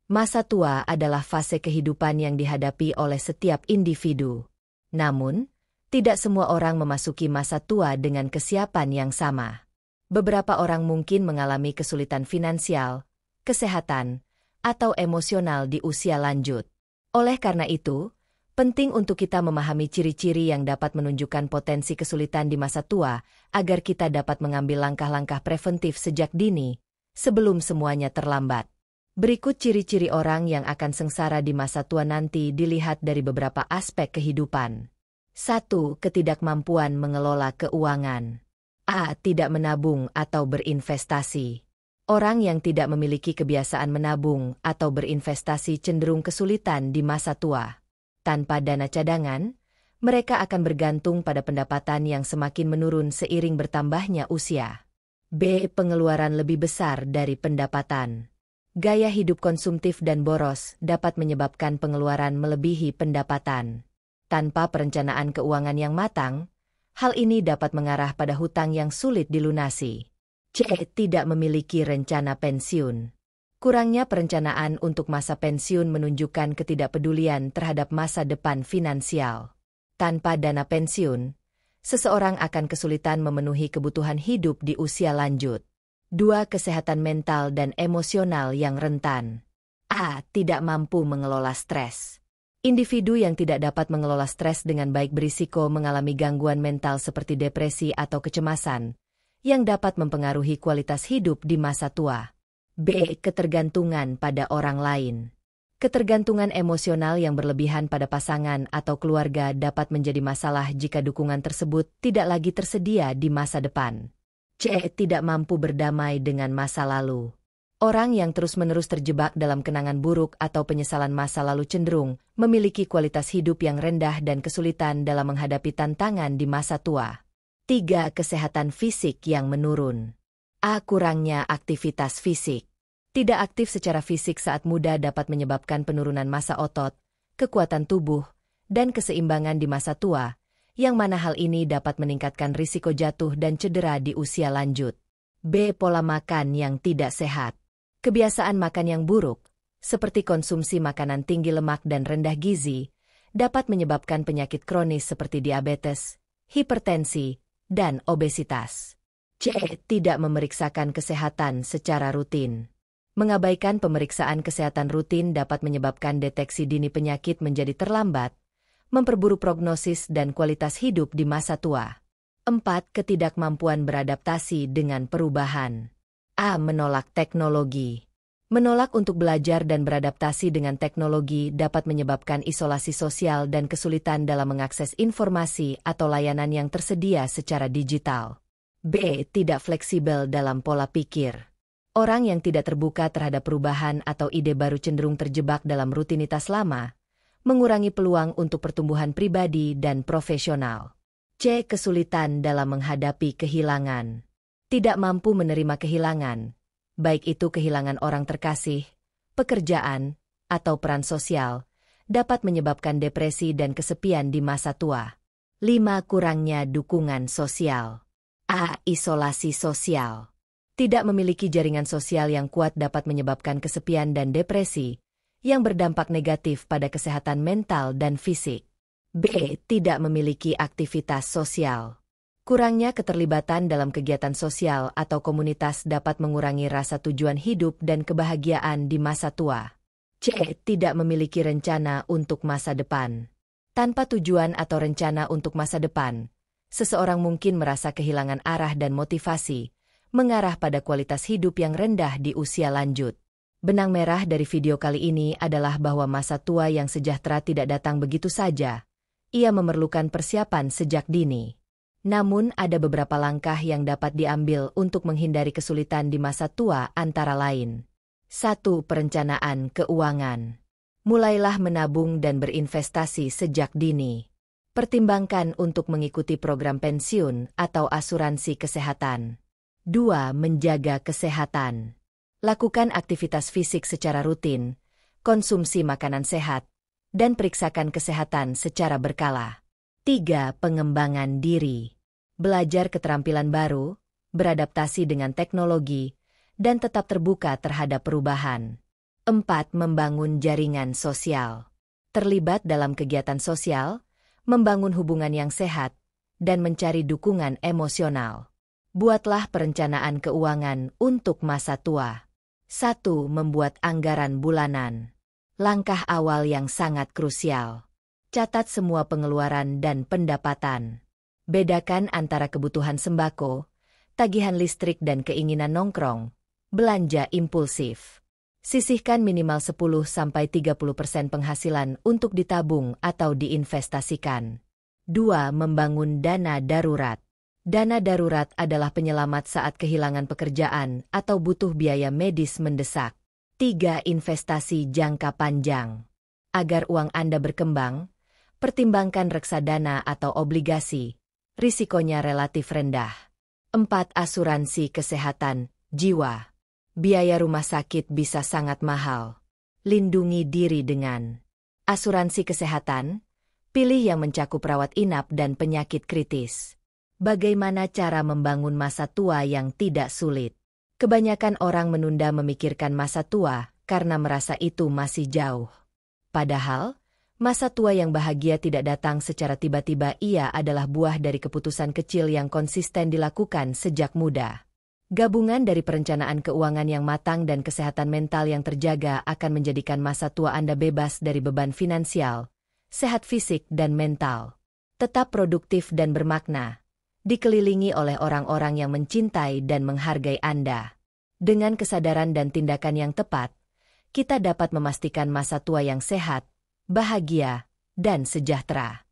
Masa tua adalah fase kehidupan yang dihadapi oleh setiap individu. Namun, tidak semua orang memasuki masa tua dengan kesiapan yang sama. Beberapa orang mungkin mengalami kesulitan finansial, kesehatan, atau emosional di usia lanjut. Oleh karena itu, penting untuk kita memahami ciri-ciri yang dapat menunjukkan potensi kesulitan di masa tua agar kita dapat mengambil langkah-langkah preventif sejak dini, sebelum semuanya terlambat. Berikut ciri-ciri orang yang akan sengsara di masa tua nanti dilihat dari beberapa aspek kehidupan. 1. Ketidakmampuan mengelola keuangan. A. Tidak menabung atau berinvestasi. Orang yang tidak memiliki kebiasaan menabung atau berinvestasi cenderung kesulitan di masa tua. Tanpa dana cadangan, mereka akan bergantung pada pendapatan yang semakin menurun seiring bertambahnya usia. B. Pengeluaran lebih besar dari pendapatan. Gaya hidup konsumtif dan boros dapat menyebabkan pengeluaran melebihi pendapatan. Tanpa perencanaan keuangan yang matang, hal ini dapat mengarah pada hutang yang sulit dilunasi. C. Tidak memiliki rencana pensiun. Kurangnya perencanaan untuk masa pensiun menunjukkan ketidakpedulian terhadap masa depan finansial. Tanpa dana pensiun, seseorang akan kesulitan memenuhi kebutuhan hidup di usia lanjut. 2. Kesehatan mental dan emosional yang rentan. A. Tidak mampu mengelola stres. Individu yang tidak dapat mengelola stres dengan baik berisiko mengalami gangguan mental seperti depresi atau kecemasan, yang dapat mempengaruhi kualitas hidup di masa tua. B. Ketergantungan pada orang lain. Ketergantungan emosional yang berlebihan pada pasangan atau keluarga dapat menjadi masalah jika dukungan tersebut tidak lagi tersedia di masa depan. C. Tidak mampu berdamai dengan masa lalu. Orang yang terus-menerus terjebak dalam kenangan buruk atau penyesalan masa lalu cenderung memiliki kualitas hidup yang rendah dan kesulitan dalam menghadapi tantangan di masa tua. 3. Kesehatan fisik yang menurun. A. Kurangnya aktivitas fisik. Tidak aktif secara fisik saat muda dapat menyebabkan penurunan massa otot, kekuatan tubuh, dan keseimbangan di masa tua, yang mana hal ini dapat meningkatkan risiko jatuh dan cedera di usia lanjut. B. Pola makan yang tidak sehat. Kebiasaan makan yang buruk, seperti konsumsi makanan tinggi lemak dan rendah gizi, dapat menyebabkan penyakit kronis seperti diabetes, hipertensi, dan obesitas. C. Tidak memeriksakan kesehatan secara rutin. Mengabaikan pemeriksaan kesehatan rutin dapat menyebabkan deteksi dini penyakit menjadi terlambat, memperburuk prognosis dan kualitas hidup di masa tua. 4. Ketidakmampuan beradaptasi dengan perubahan. A. Menolak teknologi. Menolak untuk belajar dan beradaptasi dengan teknologi dapat menyebabkan isolasi sosial dan kesulitan dalam mengakses informasi atau layanan yang tersedia secara digital. B. Tidak fleksibel dalam pola pikir. Orang yang tidak terbuka terhadap perubahan atau ide baru cenderung terjebak dalam rutinitas lama, mengurangi peluang untuk pertumbuhan pribadi dan profesional. C. Kesulitan dalam menghadapi kehilangan. Tidak mampu menerima kehilangan, baik itu kehilangan orang terkasih, pekerjaan, atau peran sosial, dapat menyebabkan depresi dan kesepian di masa tua. 5. Kurangnya dukungan sosial. A. Isolasi sosial. Tidak memiliki jaringan sosial yang kuat dapat menyebabkan kesepian dan depresi, yang berdampak negatif pada kesehatan mental dan fisik. B. Tidak memiliki aktivitas sosial. Kurangnya keterlibatan dalam kegiatan sosial atau komunitas dapat mengurangi rasa tujuan hidup dan kebahagiaan di masa tua. C. Tidak memiliki rencana untuk masa depan. Tanpa tujuan atau rencana untuk masa depan, seseorang mungkin merasa kehilangan arah dan motivasi, mengarah pada kualitas hidup yang rendah di usia lanjut. Benang merah dari video kali ini adalah bahwa masa tua yang sejahtera tidak datang begitu saja. Ia memerlukan persiapan sejak dini. Namun ada beberapa langkah yang dapat diambil untuk menghindari kesulitan di masa tua antara lain. 1. Perencanaan keuangan. Mulailah menabung dan berinvestasi sejak dini. Pertimbangkan untuk mengikuti program pensiun atau asuransi kesehatan. 2. Menjaga kesehatan. Lakukan aktivitas fisik secara rutin, konsumsi makanan sehat, dan periksakan kesehatan secara berkala. 3. Pengembangan diri. Belajar keterampilan baru, beradaptasi dengan teknologi, dan tetap terbuka terhadap perubahan. 4. Membangun jaringan sosial. Terlibat dalam kegiatan sosial, membangun hubungan yang sehat, dan mencari dukungan emosional. Buatlah perencanaan keuangan untuk masa tua. 1. Membuat anggaran bulanan. Langkah awal yang sangat krusial. Catat semua pengeluaran dan pendapatan. Bedakan antara kebutuhan sembako, tagihan listrik dan keinginan nongkrong, belanja impulsif. Sisihkan minimal 10–30% penghasilan untuk ditabung atau diinvestasikan. 2. Membangun dana darurat. Dana darurat adalah penyelamat saat kehilangan pekerjaan atau butuh biaya medis mendesak. 3. Investasi jangka panjang. Agar uang Anda berkembang, pertimbangkan reksadana atau obligasi. Risikonya relatif rendah. 4. Asuransi kesehatan jiwa. Biaya rumah sakit bisa sangat mahal. Lindungi diri dengan asuransi kesehatan. Pilih yang mencakup rawat inap dan penyakit kritis. Bagaimana cara membangun masa tua yang tidak sulit? Kebanyakan orang menunda memikirkan masa tua karena merasa itu masih jauh. Padahal, masa tua yang bahagia tidak datang secara tiba-tiba, ia adalah buah dari keputusan kecil yang konsisten dilakukan sejak muda. Gabungan dari perencanaan keuangan yang matang dan kesehatan mental yang terjaga akan menjadikan masa tua Anda bebas dari beban finansial, sehat fisik dan mental. Tetap produktif dan bermakna, dikelilingi oleh orang-orang yang mencintai dan menghargai Anda. Dengan kesadaran dan tindakan yang tepat, kita dapat memastikan masa tua yang sehat, bahagia, dan sejahtera.